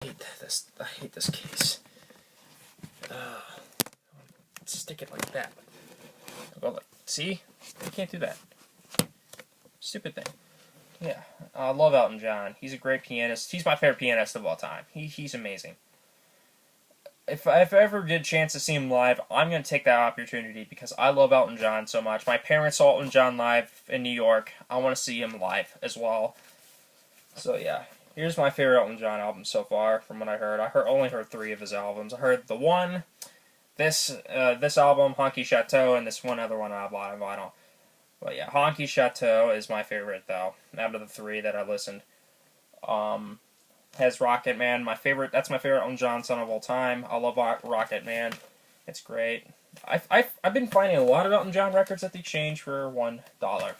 I hate this case. Stick it like that. I'll go like, see? You can't do that. Stupid thing. Yeah, I love Elton John. He's a great pianist. He's my favorite pianist of all time. He's amazing. If I ever get a chance to see him live, I'm going to take that opportunity because I love Elton John so much. My parents saw Elton John live in New York. I want to see him live as well. So yeah, here's my favorite Elton John album so far from what I heard. Only heard 3 of his albums. I heard The One, this album, Honky Chateau, and this one other one I bought on vinyl. But yeah, Honky Chateau is my favorite though, out of the 3 that I listened. Has Rocket Man, that's my favorite Elton John song of all time. I love Rocket Man. It's great. I've been finding a lot of Elton John records at the exchange for $1.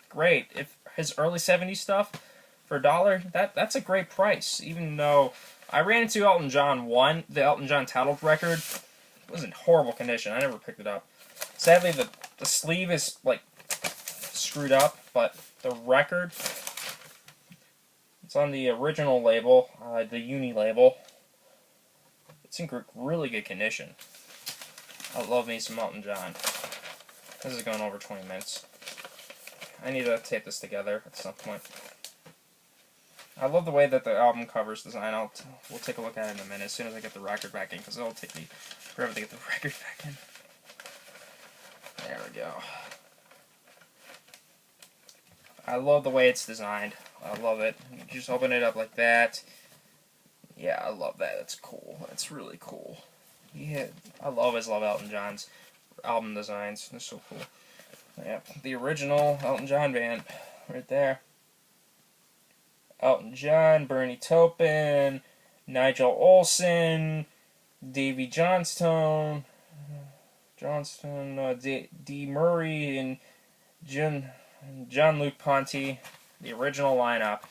Great. If his early 70s stuff for $1, that's a great price. Even though I ran into Elton John 1, the Elton John titled record, it was in horrible condition. I never picked it up. Sadly, the sleeve is like screwed up, but the record, it's on the original label, the Uni label. It's in really good condition. I love me some Elton John. This is going over 20 minutes. I need to tape this together at some point. I love the way that the album cover's designed. We'll take a look at it in a minute as soon as I get the record back in, because it'll take me forever to get the record back in. There we go. I love the way it's designed. I love it. You just open it up like that. Yeah, I love that. It's cool. It's really cool. Yeah, I always love Elton John's album designs. They're so cool. Yeah, the original Elton John band right there. Elton John, Bernie Taupin, Nigel Olsson, Davy Johnstone, D. Murray, and John-Luc Ponty. The original lineup.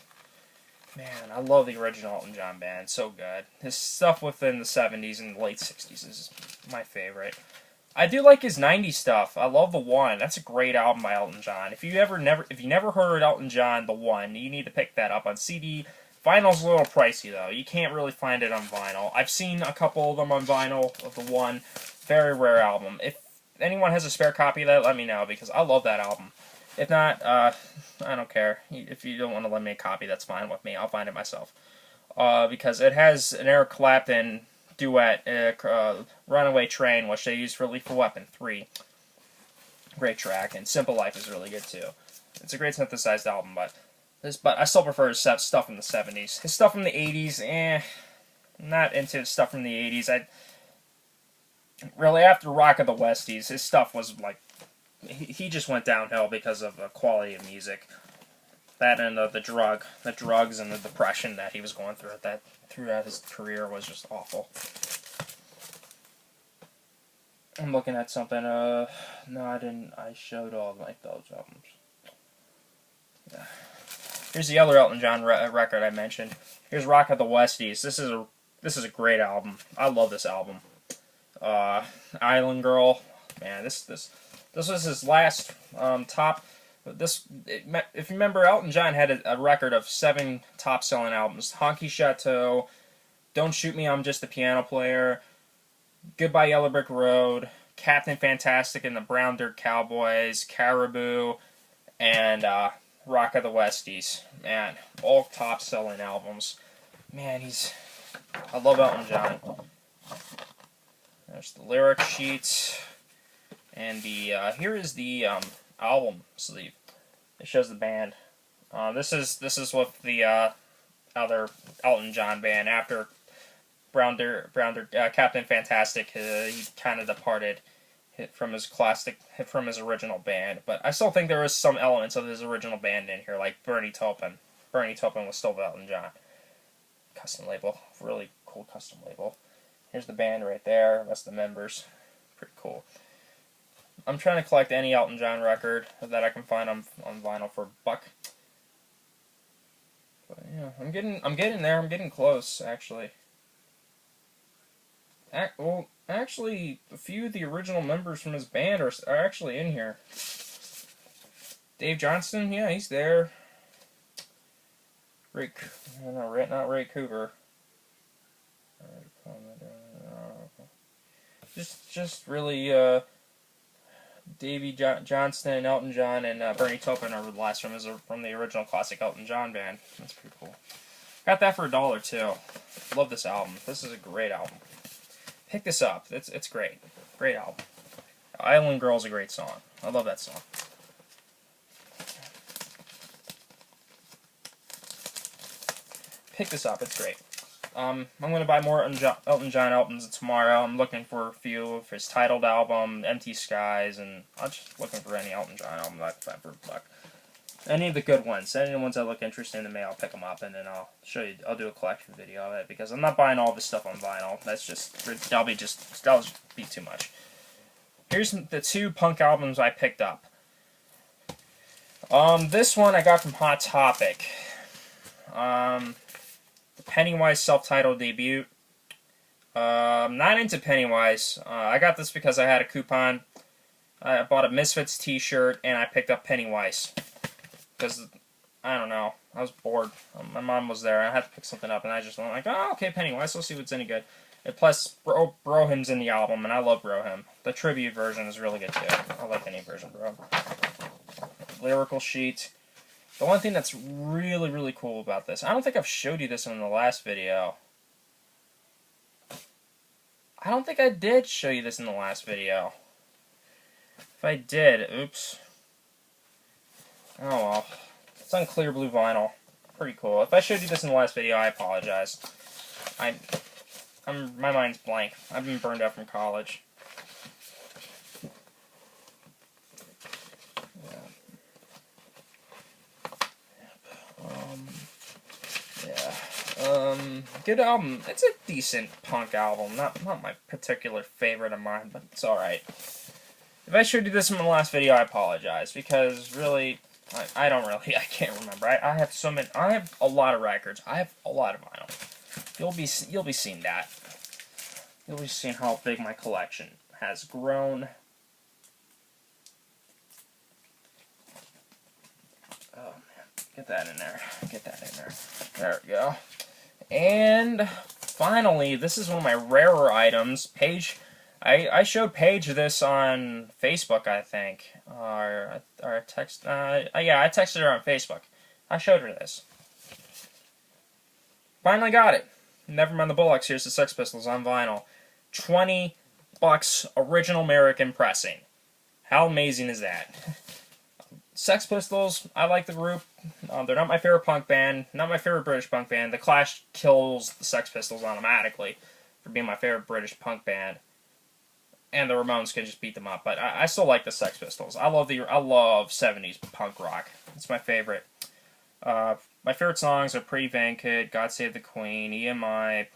Man, I love the original Elton John band. So good. His stuff within the 70s and late 60s is my favorite. I do like his 90s stuff. I love The One. That's a great album by Elton John. If you never heard Elton John The One, you need to pick that up on CD. Vinyl's a little pricey though. You can't really find it on vinyl. I've seen a couple of them on vinyl of The One. Very rare album. If anyone has a spare copy of that, let me know because I love that album. If not, I don't care. If you don't want to lend me a copy, that's fine with me. I'll find it myself. Because it has an Eric Clapton duet, Runaway Train, which they used for Lethal Weapon 3. Great track, and Simple Life is really good too. It's a great synthesized album, but I still prefer his stuff from the 70s. His stuff from the 80s, not into his stuff from the 80s. Really, after Rock of the Westies, his stuff was like, he just went downhill because of the quality of music. That and the drugs and the depression that he was going through throughout his career was just awful. I'm looking at something. No, I didn't. I showed all like those albums. Yeah. Here's the other Elton John record I mentioned. Here's Rock of the Westies. This is a great album. I love this album. Island Girl. Man, this was his last top. If you remember, Elton John had a record of 7 top-selling albums: Honky Chateau, Don't Shoot Me, I'm Just a Piano Player, Goodbye Yellow Brick Road, Captain Fantastic and the Brown Dirt Cowboys, Caribou, and Rock of the Westies. Man, all top-selling albums. Man, I love Elton John. There's the lyric sheets. And here is the album sleeve. It shows the band. This is what the other Elton John band after Captain Fantastic. He kind of departed from his original band, but I still think there is some elements of his original band in here, like Bernie Taupin. Bernie Taupin was still Elton John. Custom label, really cool custom label. Here's the band right there. That's the members. Pretty cool. I'm trying to collect any Elton John record that I can find on vinyl for $1. But yeah, I'm getting there. I'm getting close, actually. Well, actually, a few of the original members from his band are actually in here. Dave Johnston, yeah, he's there. Not Ray Cooper. Just really, Davey Johnston, Elton John, and Bernie Taupin are the last from the original classic Elton John band. That's pretty cool. Got that for $1 too. Love this album. This is a great album. Pick this up. It's great. Great album. Island Girl's a great song. I love that song. Pick this up. It's great. I'm going to buy more Elton John albums tomorrow. I'm looking for a few of his titled album, Empty Skies, and I'm just looking for any Elton John album that I can find for $1. Any of the good ones. Any of the ones that look interesting to me, I'll pick them up, and then I'll show you. I'll do a collection video of it, because I'm not buying all this stuff on vinyl. That'll just be too much. Here's the 2 punk albums I picked up. This one I got from Hot Topic. The Pennywise self-titled debut. I'm not into Pennywise. I got this because I had a coupon. I bought a Misfits t-shirt, and I picked up Pennywise. Because, I don't know, I was bored. My mom was there, I had to pick something up, and I just went like, oh, okay, Pennywise, let's see what's any good. And plus, Broham's in the album, and I love Broham. The tribute version is really good, too. I like any version of Broham. Lyrical sheet. The one thing that's really, really cool about this, I don't think I've showed you this in the last video. I don't think I did show you this in the last video. If I did, oops. Oh well. It's on clear blue vinyl. Pretty cool. If I showed you this in the last video, I apologize. My mind's blank. I've been burned out from college. Good album. It's a decent punk album. Not my particular favorite of mine, but it's alright. If I showed you this in the last video, I apologize, because really, I can't remember. I have so many. I have a lot of records. I have a lot of vinyl. You'll be seeing that. You'll be seeing how big my collection has grown. Oh man, get that in there. Get that in there. There we go. And finally, this is one of my rarer items. Paige, I showed Paige this on Facebook, I think, or text. Yeah, I texted her on Facebook. I showed her this. Finally got it. Nevermind the Bullocks. Here's the Sex Pistols on vinyl. $20, original American pressing. How amazing is that? Sex Pistols, I like the group. They're not my favorite punk band, not my favorite British punk band. The Clash kills the Sex Pistols automatically for being my favorite British punk band. And the Ramones can just beat them up, but I still like the Sex Pistols. I love 70s punk rock. It's my favorite. My favorite songs are Pretty Vankit, God Save the Queen, EMI,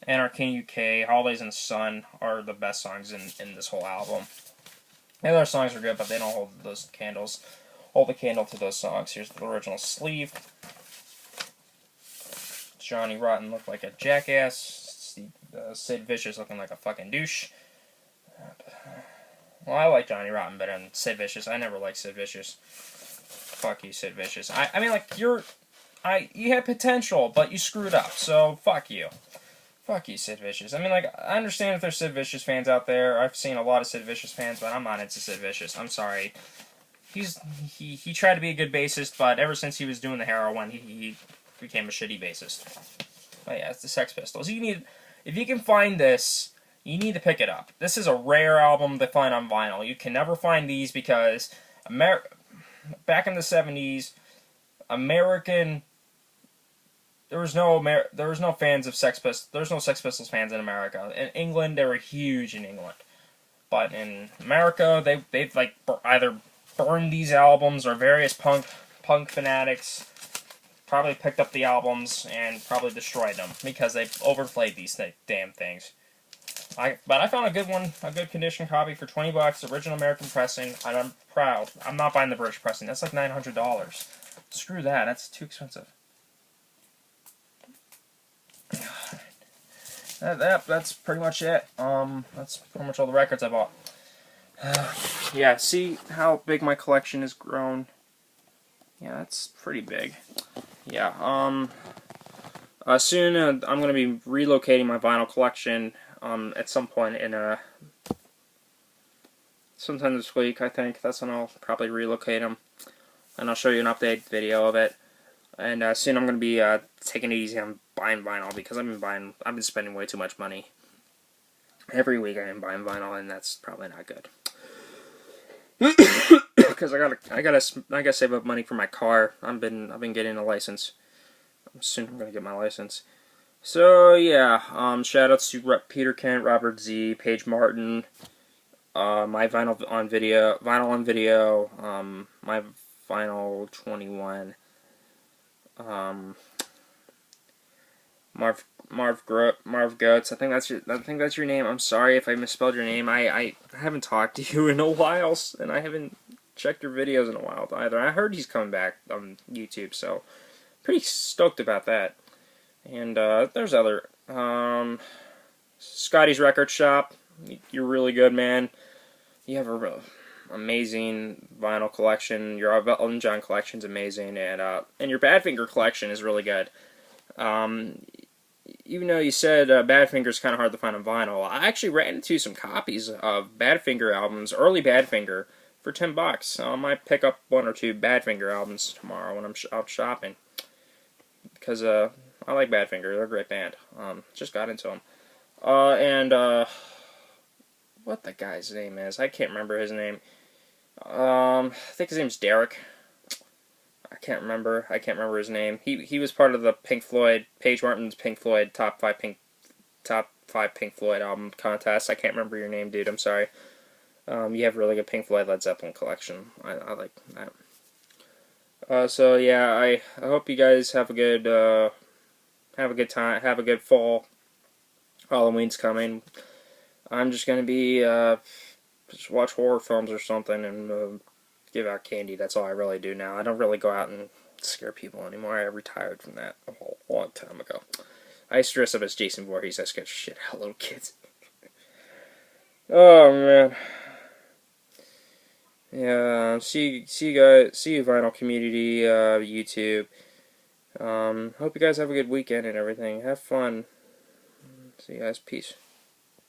Anarchy in UK, Holidays in the Sun are the best songs in this whole album. The other songs are good, but they don't hold those candles. Hold the candle to those songs. Here's the original sleeve. Johnny Rotten looked like a jackass. Sid Vicious looking like a fucking douche. Well, I like Johnny Rotten better than Sid Vicious. I never liked Sid Vicious. Fuck you, Sid Vicious. I mean, like, you had potential, but you screwed up, so fuck you. Fuck you, Sid Vicious. I mean, like, I understand if there's Sid Vicious fans out there. I've seen a lot of Sid Vicious fans, but I'm not into Sid Vicious. I'm sorry. He tried to be a good bassist, but ever since he was doing the heroin, he became a shitty bassist. But yeah, it's the Sex Pistols. If you can find this, you need to pick it up. This is a rare album to find on vinyl. You can never find these because back in the 70s, there was no fans of Sex Pistols. There's no Sex Pistols fans in America. In England, they were huge in England, but in America, they've like either burned these albums or various punk fanatics probably picked up the albums and probably destroyed them because they overplayed these damn things. But I found a good one, a good condition copy for $20, original American pressing, and I'm proud. I'm not buying the British pressing. That's like $900. Screw that. That's too expensive. That's pretty much it. That's pretty much all the records I bought. Yeah, see how big my collection has grown? Yeah, that's pretty big. Yeah, Soon, I'm going to be relocating my vinyl collection at some point in sometime this week, I think. That's when I'll probably relocate them. And I'll show you an update video of it. And soon I'm going to be taking it easy on buying vinyl because I've been spending way too much money. Every week I've been buying vinyl, and that's probably not good. Because I gotta save up money for my car. I've been getting a license. Soon I'm gonna get my license. So yeah, shoutouts to Peter Kent, Robert Z, Paige Martin, my vinyl on video, my vinyl 21, Marv Goetz. I think that's your name. I'm sorry if I misspelled your name. I haven't talked to you in a while, and I haven't checked your videos in a while either. I heard he's coming back on YouTube, so pretty stoked about that. And there's other Scotty's Record Shop. You're really good, man. You have a real amazing vinyl collection. Your Elton John collection's amazing, and your Badfinger collection is really good. Even though you said Badfinger's kind of hard to find on vinyl, I actually ran into some copies of Badfinger albums, early Badfinger, for $10. I might pick up 1 or 2 Badfinger albums tomorrow when I'm out shopping, because I like Badfinger. They're a great band. Just got into them. What the guy's name is? I can't remember his name. I think his name's Derek. I can't remember his name. He was part of the Pink Floyd, Paige Martin's Pink Floyd top five Pink Floyd album contest. I can't remember your name, dude. I'm sorry. You have a really good Pink Floyd Led Zeppelin collection. I like that. So yeah, I hope you guys have a good time. Have a good fall. Halloween's coming. I'm just gonna be just watch horror films or something and give out candy. That's all I really do now. I don't really go out and scare people anymore. I retired from that a whole long time ago. I used to dress up as Jason Voorhees. I scared shit out of little kids. Oh man. Yeah. See you guys. See you, vinyl community. YouTube. Hope you guys have a good weekend and everything. Have fun. See you guys. Peace.